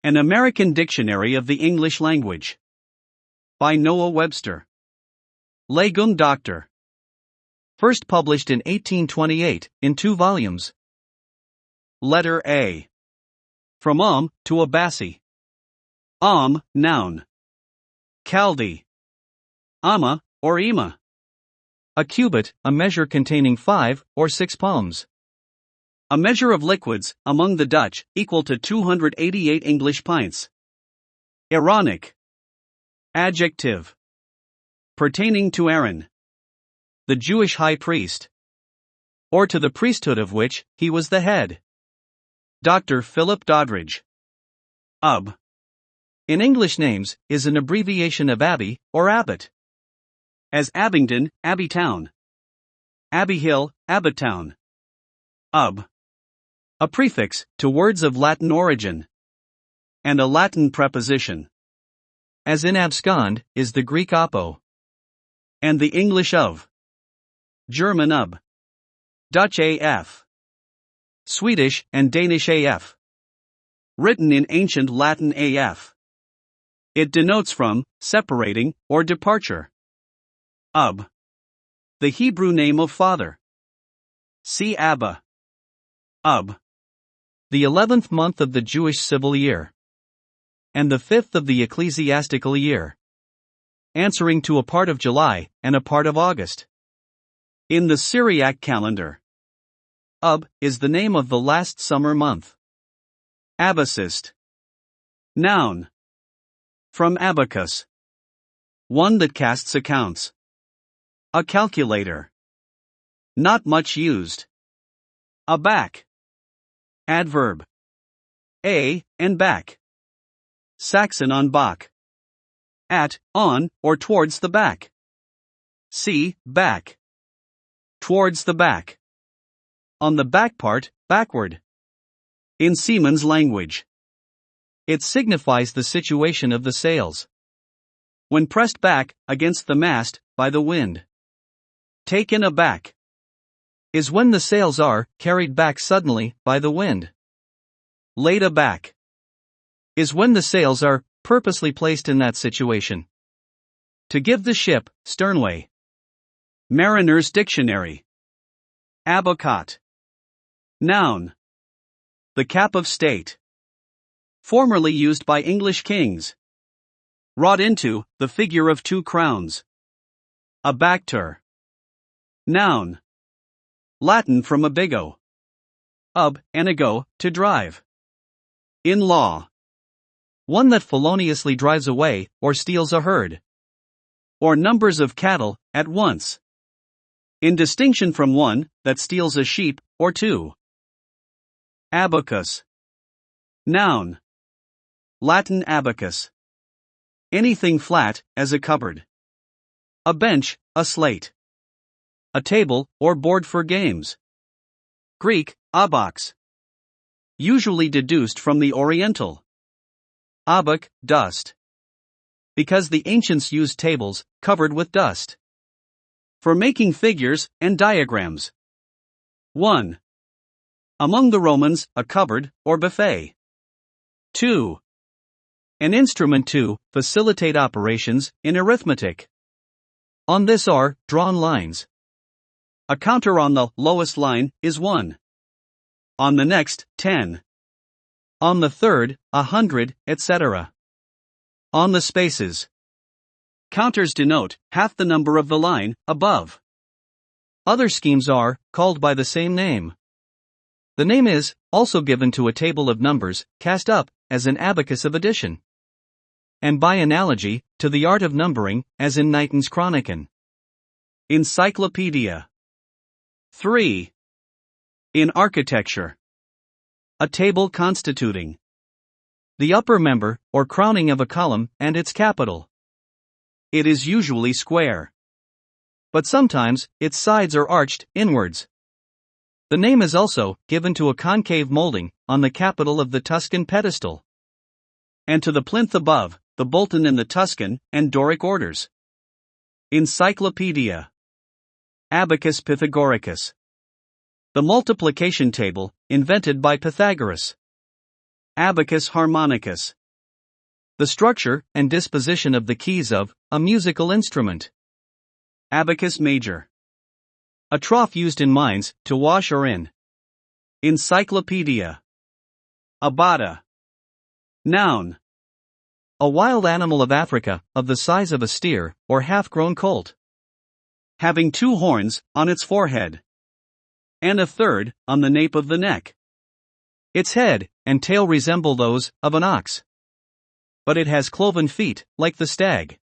An American Dictionary of the English Language. By Noah Webster. Legum Doctor. First published in 1828, in 2 volumes. Letter A. From to ABASSI. Noun. Chaldee. Ama, or Ema. A cubit, a measure containing 5 or 6 palms. A measure of liquids, among the Dutch, equal to 288 English pints. Ironic. Adjective. Pertaining to Aaron, the Jewish high priest, or to the priesthood of which he was the head. Dr. Philip Doddridge. In English names, is an abbreviation of Abbey, or Abbot. As Abingdon, Abbeytown. Abbey Hill, Abbottown. A prefix, to words of Latin origin. And a Latin preposition. As in abscond, is the Greek apo. And the English of. German Dutch af. Swedish and Danish af. Written in ancient Latin af. It denotes from, separating, or departure. The Hebrew name of father. See Abba. The 11th month of the Jewish civil year. And the 5th of the ecclesiastical year. Answering to a part of July, and a part of August. In the Syriac calendar. Is the name of the last summer month. Abassist. Noun. From abacus. One that casts accounts. A calculator. Not much used. Aback. Adverb. And back. Saxon on back. At, on, or towards the back. See, back. Towards the back. On the back part, backward. In seaman's language. It signifies the situation of the sails. When pressed back, against the mast, by the wind. Taken aback. Is when the sails are carried back suddenly, by the wind. Laid aback. Is when the sails are purposely placed in that situation. To give the ship, sternway. Mariner's Dictionary. Abacot. Noun. The cap of state. Formerly used by English kings. Wrought into, the figure of 2 crowns. Abactor. Noun. Latin from abigo. Anago, to drive. In law. One that feloniously drives away, or steals a herd. Or numbers of cattle, at once. In distinction from one, that steals a sheep, or 2. Abacus. Noun. Latin abacus. Anything flat, as a cupboard. A bench, a slate. A table, or board for games. Greek, abax. Usually deduced from the Oriental. Abac, dust. Because the ancients used tables, covered with dust. For making figures, and diagrams. 1. Among the Romans, a cupboard, or buffet. 2. An instrument to facilitate operations, in arithmetic. On this are drawn lines. A counter on the lowest line is 1. On the next, 10. On the third, 100, etc. On the spaces. Counters denote half the number of the line above. Other schemes are called by the same name. The name is also given to a table of numbers cast up as an abacus of addition. And by analogy, to the art of numbering, as in Knighton's Chronicon. Encyclopedia. 3. In architecture. A table constituting the upper member, or crowning of a column, and its capital. It is usually square. But sometimes, its sides are arched inwards. The name is also given to a concave molding on the capital of the Tuscan pedestal. And to the plinth above, the Bolton in the Tuscan and Doric orders. Encyclopedia. Abacus Pythagoricus. The multiplication table, invented by Pythagoras. Abacus harmonicus. The structure and disposition of the keys of a musical instrument. Abacus major. A trough used in mines to wash or in. Encyclopedia. Abada. Noun. A wild animal of Africa, of the size of a steer, or half-grown colt. Having 2 horns on its forehead. And a third on the nape of the neck. Its head and tail resemble those of an ox. But it has cloven feet, like the stag.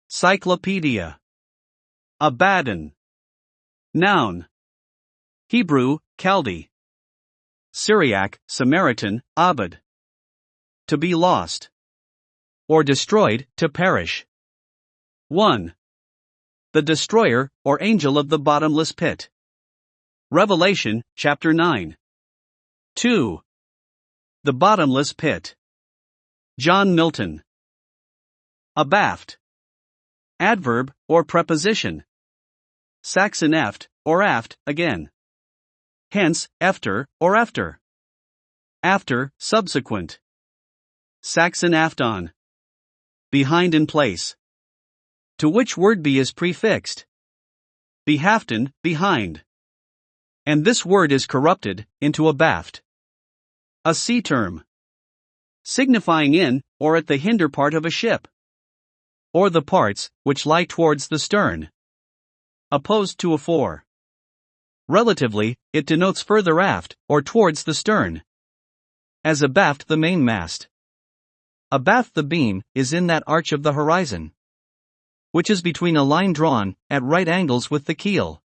Cyclopedia. Abaddon. Noun. Hebrew, Chaldee. Syriac, Samaritan, Abad. To be lost. Or destroyed, to perish. 1. The destroyer, or angel of the bottomless pit. Revelation, chapter 9. 2. The bottomless pit. John Milton. Abaft. Adverb, or preposition. Saxon eft, or aft, again. Hence, efter, or after. After, subsequent. Saxon afton. Behind in place. To which word be is prefixed. Behaften, behind. And this word is corrupted into abaft. A sea term. Signifying in, or at the hinder part of a ship. Or the parts, which lie towards the stern. Opposed to afore. Relatively, it denotes further aft, or towards the stern. As abaft the mainmast. Abaft the beam is in that arch of the horizon, which is between a line drawn at right angles with the keel,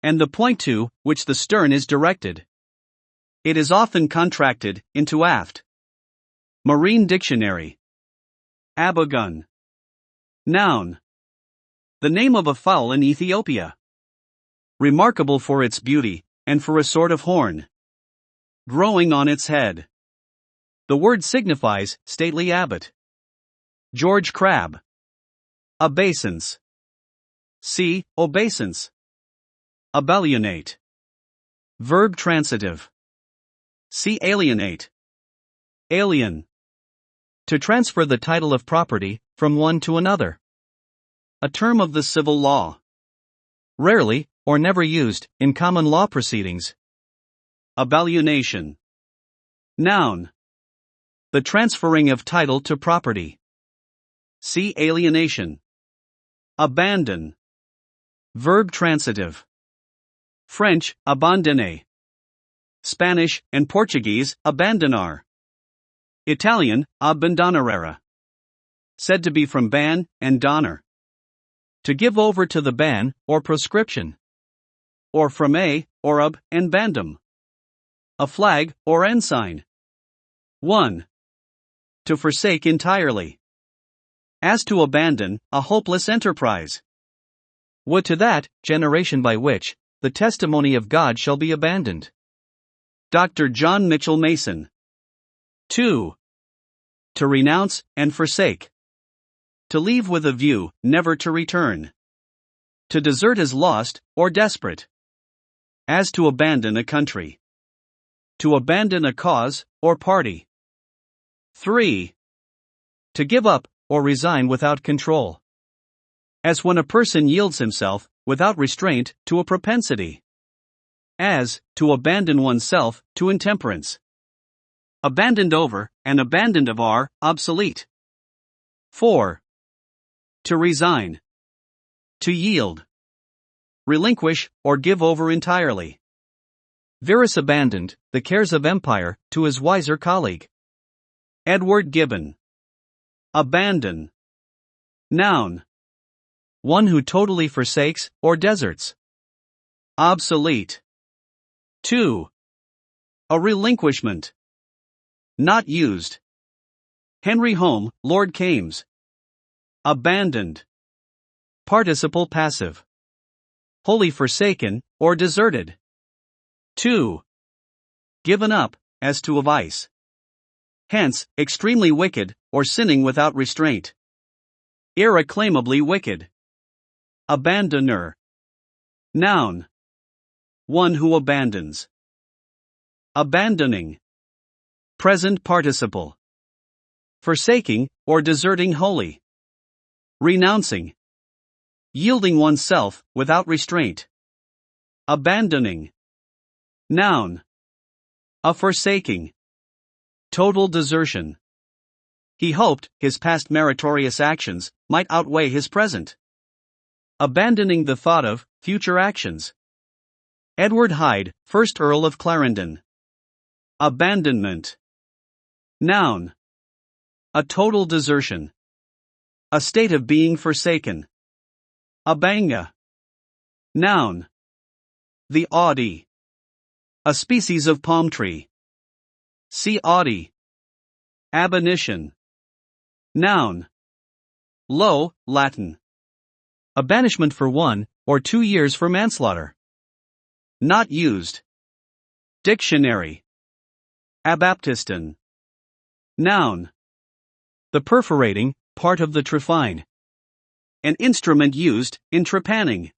and the point to which the stern is directed. It is often contracted into aft. Marine Dictionary. Abagun. Noun. The name of a fowl in Ethiopia. Remarkable for its beauty, and for a sort of horn growing on its head. The word signifies stately abbot. George Crabbe. Obeisance. See, obeisance. Abellionate. Verb transitive. See alienate. Alien. To transfer the title of property from one to another. A term of the civil law. Rarely, or never used, in common law proceedings. Abellionation. Noun. The transferring of title to property. See alienation. Abandon. Verb transitive. French, abandonner. Spanish and Portuguese, abandonar. Italian, abbandonare. Said to be from ban and donor. To give over to the ban, or proscription. Or from a, or ab, and bandum. A flag, or ensign. 1. To forsake entirely. As to abandon, a hopeless enterprise. Would to that generation by which the testimony of God shall be abandoned. Dr. John Mitchell Mason. 2. To renounce and forsake. To leave with a view never to return. To desert as lost or desperate. As to abandon a country. To abandon a cause or party. 3. To give up or resign without control. As when a person yields himself, without restraint, to a propensity. As, to abandon oneself to intemperance. Abandoned over and abandoned of are obsolete. 4. To resign. To yield. Relinquish or give over entirely. Verus abandoned the cares of empire to his wiser colleague. Edward Gibbon. Abandon. Noun. One who totally forsakes or deserts. Obsolete. 2. A relinquishment. Not used. Henry Home, Lord Kames. Abandoned. Participle passive. Wholly forsaken, or deserted. 2. Given up, as to a vice. Hence, extremely wicked, or sinning without restraint. Irreclaimably wicked. Abandoner. Noun. One who abandons. Abandoning. Present participle. Forsaking, or deserting wholly. Renouncing. Yielding oneself, without restraint. Abandoning. Noun. A forsaking. Total desertion. He hoped his past meritorious actions might outweigh his present. Abandoning the thought of future actions. Edward Hyde, 1st Earl of Clarendon. Abandonment. Noun. A total desertion. A state of being forsaken. Abanga. Noun. The Audi. A species of palm tree. See Audi. Abolition. Noun. Low, Latin. A banishment for 1 or 2 years for manslaughter. Not used. Dictionary. Abaptiston. Noun. The perforating part of the trephine. An instrument used in trepanning.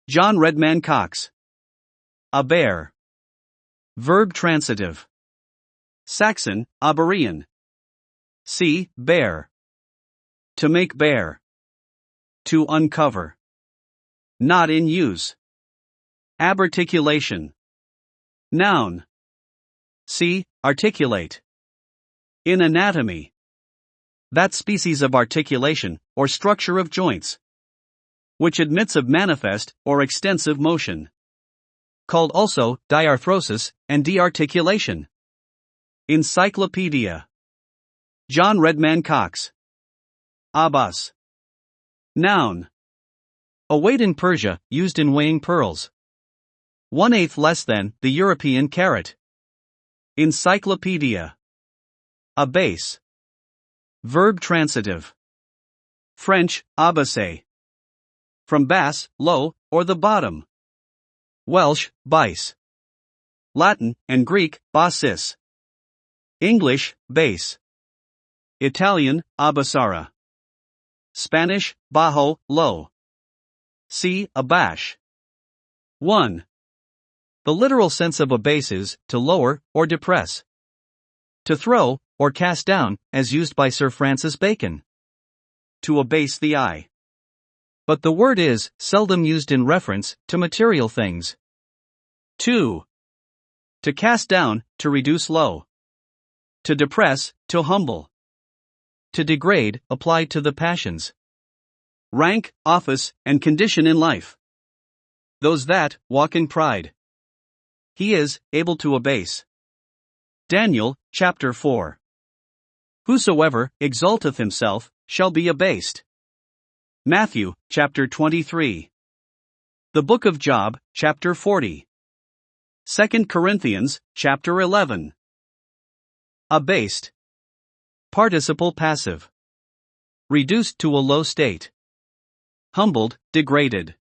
John Redman Cox. Aber. Verb transitive. Saxon, Aberian. See, bare. To make bare. To uncover. Not in use. Abarticulation. Noun. See, articulate. In anatomy. That species of articulation, or structure of joints, which admits of manifest or extensive motion. Called also diarthrosis and dearticulation. Encyclopedia. John Redman Cox. Abbas. Noun. A weight in Persia, used in weighing pearls. 1/8 less than the European carat. Encyclopedia. Abase. Verb transitive. French, abasser. From basse, low, or the bottom. Welsh, base. Latin and Greek, bassis. English, base. Italian, abbassare. Spanish, bajo, low. See, abash. 1. The literal sense of abase is to lower or depress. To throw or cast down, as used by Sir Francis Bacon. To abase the eye. But the word is seldom used in reference to material things. 2. To cast down, to reduce low. To depress, to humble. To degrade, applied to the passions. Rank, office, and condition in life. Those that walk in pride. He is able to abase. Daniel, chapter 4. Whosoever exalteth himself shall be abased. Matthew, chapter 23. The book of Job, chapter 40. 2 Corinthians, chapter 11. Abased. Participle passive. Reduced to a low state. Humbled, degraded.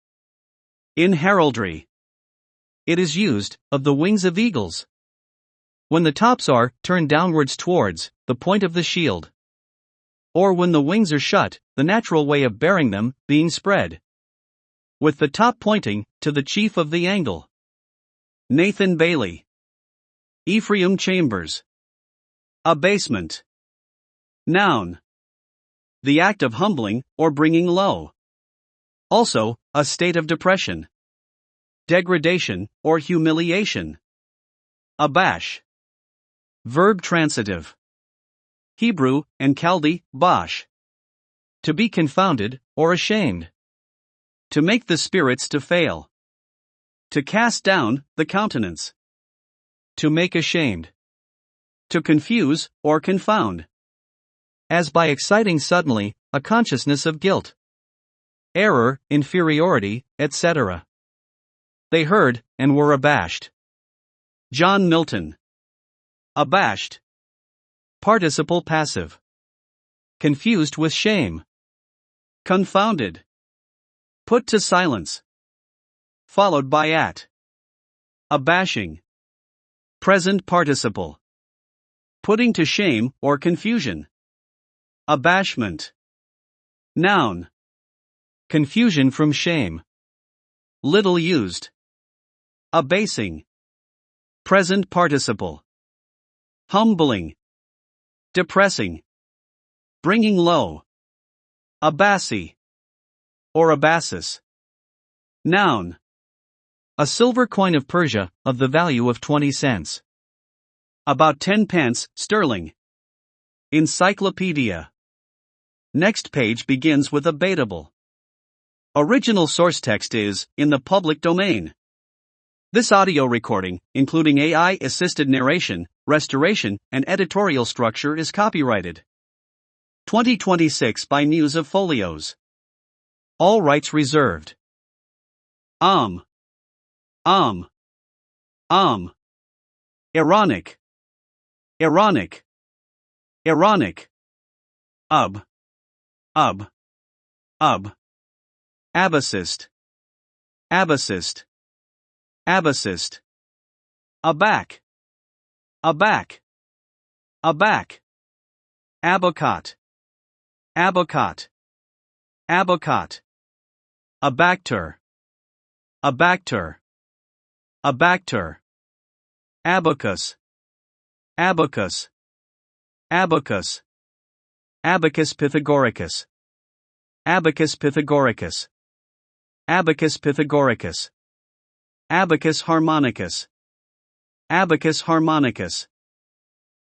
In heraldry. It is used of the wings of eagles. When the tops are turned downwards towards the point of the shield. Or when the wings are shut, the natural way of bearing them being spread. With the top pointing to the chief of the angle. Nathan Bailey. Ephraim Chambers. Abasement. Noun. The act of humbling or bringing low. Also, a state of depression. Degradation or humiliation. Abash. Verb transitive. Hebrew and Chaldee, bash. To be confounded or ashamed. To make the spirits to fail. To cast down the countenance. To make ashamed. To confuse or confound. As by exciting suddenly a consciousness of guilt, error, inferiority, etc. They heard and were abashed. John Milton. Abashed. Participle passive. Confused with shame. Confounded. Put to silence. Followed by at. Abashing. Present participle. Putting to shame or confusion. Abashment. Noun. Confusion from shame. Little used. Abasing. Present participle. humbling, depressing, bringing low. ABASSI or ABASSIS. Noun. A silver coin of Persia, of the value of 20 cents. About 10 pence, sterling. Encyclopedia. Next page begins with a readable. Original source text is, in the public domain. This audio recording, including AI-assisted narration, restoration, and editorial structure is copyrighted. 2026 by Muse of Folios. All rights reserved. Ironic. Ironic. Ironic. Abassist. Abassist. Abassist. Aback. Aback. Aback. Abacot. Abacot. Abacot. Abactor. Abactor. Abactor. Abacus. Abacus. Abacus. Abacus Pythagoricus. Abacus Pythagoricus. Abacus Pythagoricus. Abacus harmonicus. Abacus harmonicus.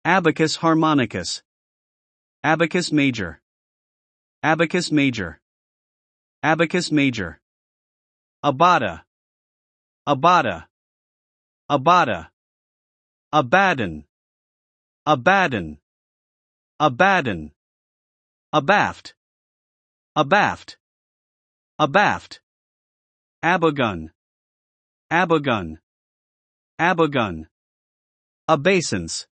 Abacus harmonicus. Abacus major. Abacus major. Abacus major. Abada. Abada. Abada. Abaddon. Abaddon. Abaddon. Abaft. Abaft. Abaft. Abagun. Abagun. Abagun. Abasence.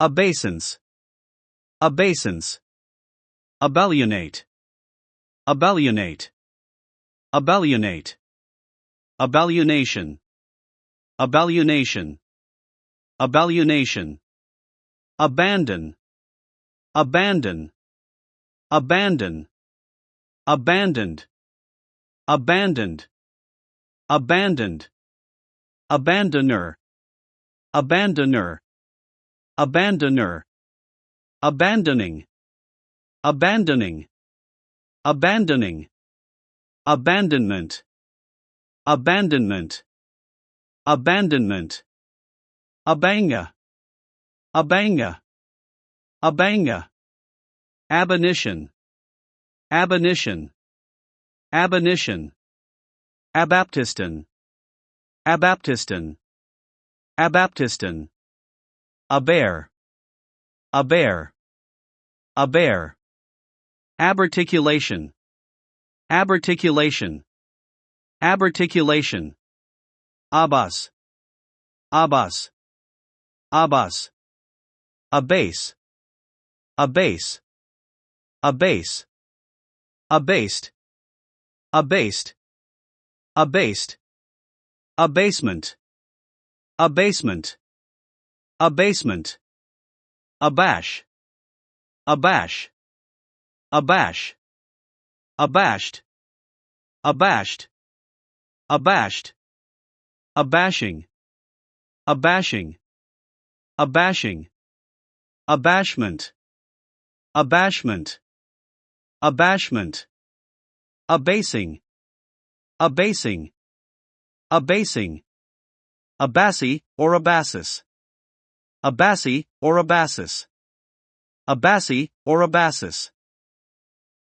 Abasence. Abasence. Abellionate. Abellionate. Abellionate. Abellionation. Abellionation. Abellionation. Abandon. Abandon. Abandon. Abandoned. Abandoned. Abandoned. Abandoner. Abandoner. Abandoner. Abandoning. Abandoning. Abandoning. Abandonment. Abandonment. Abandonment. Abanga. Abanga. Abanga. Abonition. Abonition. Abonition. Abaptiston. Abaptiston. Abaptiston. Aber. Aber. Aber. Abarticulation. Abarticulation. Abarticulation. Abbas. Abbas. Abbas. Abase. Abase. Abase. Abased. Abased. Abased. Abasement. Abasement. Abasement. Abash. Abash. Abash. Abashed. Abashed. Abashed. Abashing. Abashing. Abashing. Abashment. Abashment. Abashment. Abasing. Abasing. Abasing. ABASSI or ABASSIS. ABASSI or ABASSIS. ABASSI or ABASSIS.